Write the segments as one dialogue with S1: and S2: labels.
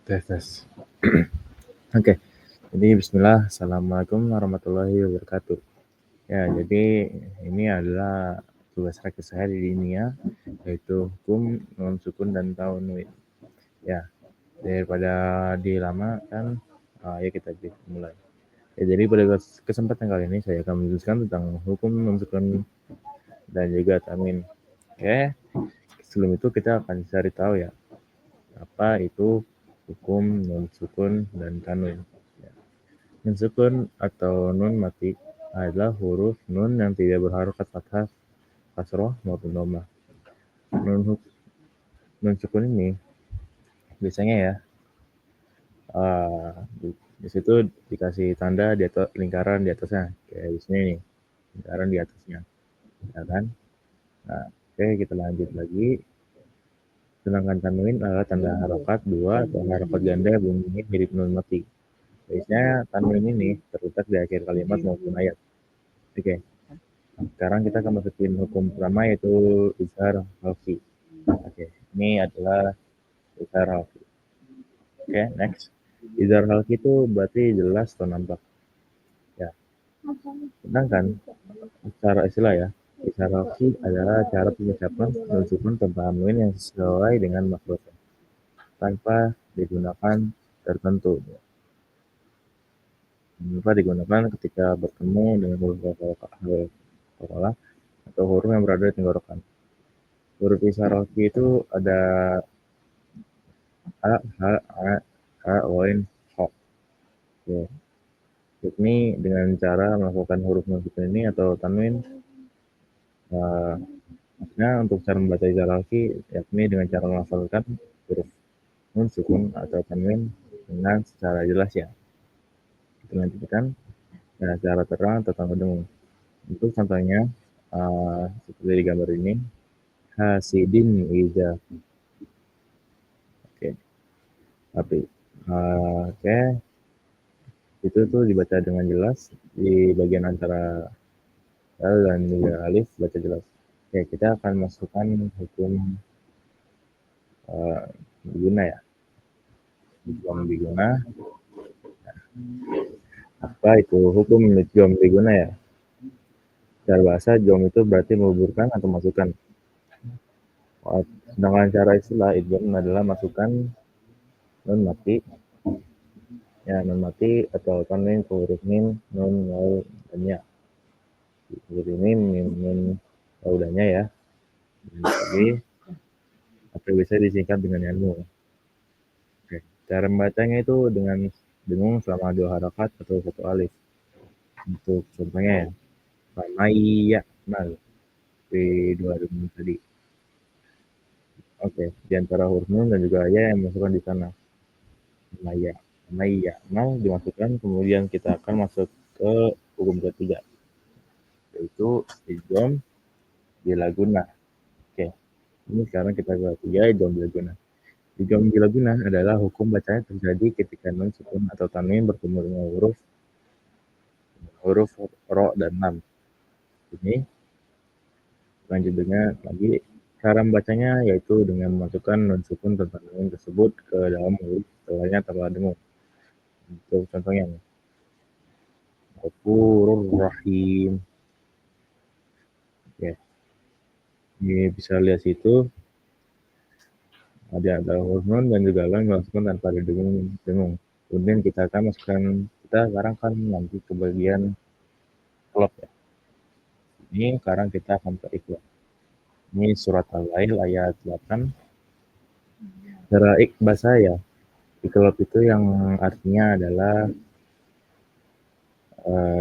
S1: Tes, tes. Oke, jadi bismillah, assalamualaikum warahmatullahi wabarakatuh. Ya, jadi ini adalah tugas akhir saya di dunia, yaitu hukum, non sukun, dan tanwin. Ya, daripada dilamakan, ya kita mulai. Ya, jadi pada kesempatan kali ini saya akan menjelaskan tentang hukum, non sukun, dan juga tanwin. Oke, sebelum itu kita akan cari tahu ya, apa itu hukum, non sukun, dan tanwin. Nun sukun atau nun mati adalah huruf nun yang tidak berharokat fathah, kasroh, maupun dhammah. Nun sukun ini biasanya ya di situ dikasih tanda di atas lingkaran di atasnya, kayak di sini nih, lingkaran di atasnya, ya kan? Nah, oke, kita lanjut lagi. Sedangkan tanwin adalah tanda harokat dua atau harokat ganda yang bunyinya mirip nun mati. Biasanya tanwin ini terletak di akhir kalimat maupun ayat. Oke. Sekarang kita akan masukin hukum pertama, yaitu izhar halki. Oke, ini adalah izhar halki. Oke, next. Izhar halki itu berarti jelas atau nampak. Ya. Sedangkan secara istilah ya, izhar halki adalah cara pengucapan non sukun tanpa tanwin yang sesuai dengan makhrajnya, tanpa digunakan tertentu. Tanpa digunakan ketika bertemu dengan huruf harokat atau huruf yang berada di tenggorokan. Huruf izhar halki itu ada A, H, A, A, Oin, Ho. Ya. Yakni dengan cara melakukan huruf non-sukun ini atau tanwin. Maksudnya untuk cara membaca izhar halki, yakni dengan cara melafalkan huruf non-sukun atau tanwin dengan secara jelas ya. Kita lanjutkan secara terang atau tanpa dengung. Untuk contohnya, seperti di gambar ini, hasidin ija. Oke, tapi oke, itu tuh dibaca dengan jelas di bagian antara L dan juga alif, baca jelas. Oke, kita akan masukkan hukum biguna ya. Hukum biguna. Apa itu hukum idgham biguna ya? Secara bahasa, idgham itu berarti menguburkan atau masukkan. Sedangkan cara istilah, idgham adalah masukkan nun mati, ya nun mati atau tanwin ke huruf mim, nun, waw, dan ya. Huruf mim, nun, waw, dan ya. Jadi atau bisa disingkat dengan ilmu. Oke. Cara membacanya itu dengan dengung selama 2 harakat atau 1 alif. Untuk contohnya ya, Ramaiya mal di 2 dengung tadi. Oke, di antara huruf nun dan juga ya yang dimasukkan di sana. Ramaiya mal dimasukkan, kemudian kita akan masuk ke hukum ketiga, yaitu idgham bila guna. Oke, ini sekarang kita ke ketiga, idgham bila guna. Idgham bila guna adalah hukum bacanya terjadi ketika nun sukun atau tanwin bertemu dengan huruf ro dan lam. Ini lanjut dengan lagi cara membacanya, yaitu dengan memasukkan nun sukun tanpa tanwin tersebut ke dalam huruf setelahnya tanpa dengung. Untuk contohnya nih, Ghafurur Rahim. Ya, ini bisa lihat situ ada huruf nun dan juga lam dimasukkan tanpa ada dengung. Kemudian kita akan masukkan, kita sekarang kan nanti ke bagian klop ya. Ini sekarang kita akan ke ikhlas. Ini surat Al-Lail ayat 8. Cara bahasa ya, ikhlas itu yang artinya adalah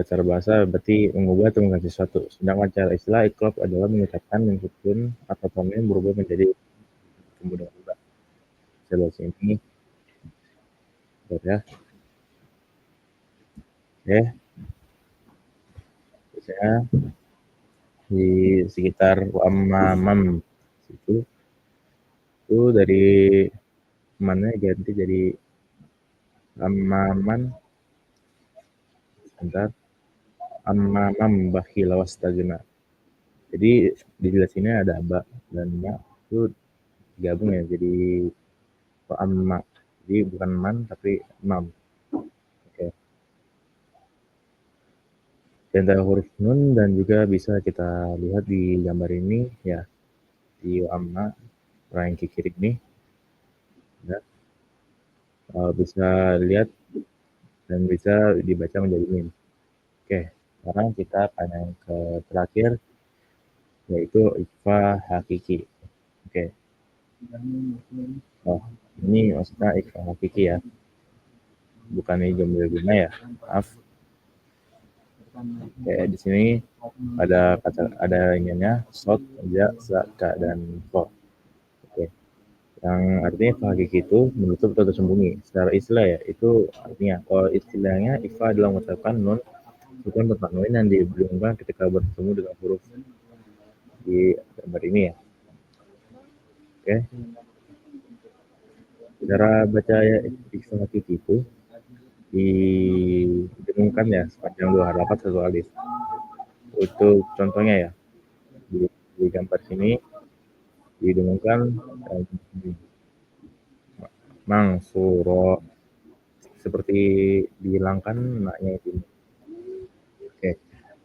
S1: cara bahasa berarti mengubah atau mengganti sesuatu. Sedangkan cara istilah, ikhlas adalah mengucapkan nun sukun atau tanwin berubah menjadi kemudian berubah. Saya ini ya. Oke, biasanya di sekitar Wamamam itu dari mana ganti jadi Amaman, sebentar, Amamam bakhila wastagna. Jadi di sini ada ba dan ma itu gabung ya jadi amma. Jadi bukan man tapi mam. Oke. Di antara huruf nun dan juga bisa kita lihat di gambar ini ya, di amma yang kiri ini ya, bisa lihat dan bisa dibaca menjadi mim. Oke, sekarang kita akan yang ke terakhir yaitu ikhfa hakiki. Oke. Oh, ini maksudnya ikhfa hakiki ya. Bukan jumlah guna ya. Maaf. Oke, di sini ada ininya sot, ja, za, ka dan fo. Oke. Yang artinya ikhfa hakiki itu menutup atau tersembunyi. Secara istilah ya, itu artinya kalau istilahnya ikhfa adalah mengucapkan nun bukan tempat nun yang dibelungkan ketika bertemu dengan huruf di gambar ini ya. Oke. Cara baca ya ikhfa hakiki itu didengungkan ya sepanjang dua harakat satu alif. Untuk contohnya ya, di gambar sini didengungkan mang suro seperti dihilangkan maknya itu. Oke,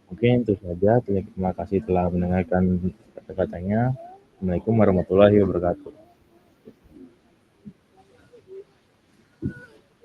S1: mungkin itu saja. Terima kasih telah mendengarkan kata-katanya. Assalamualaikum warahmatullahi wabarakatuh.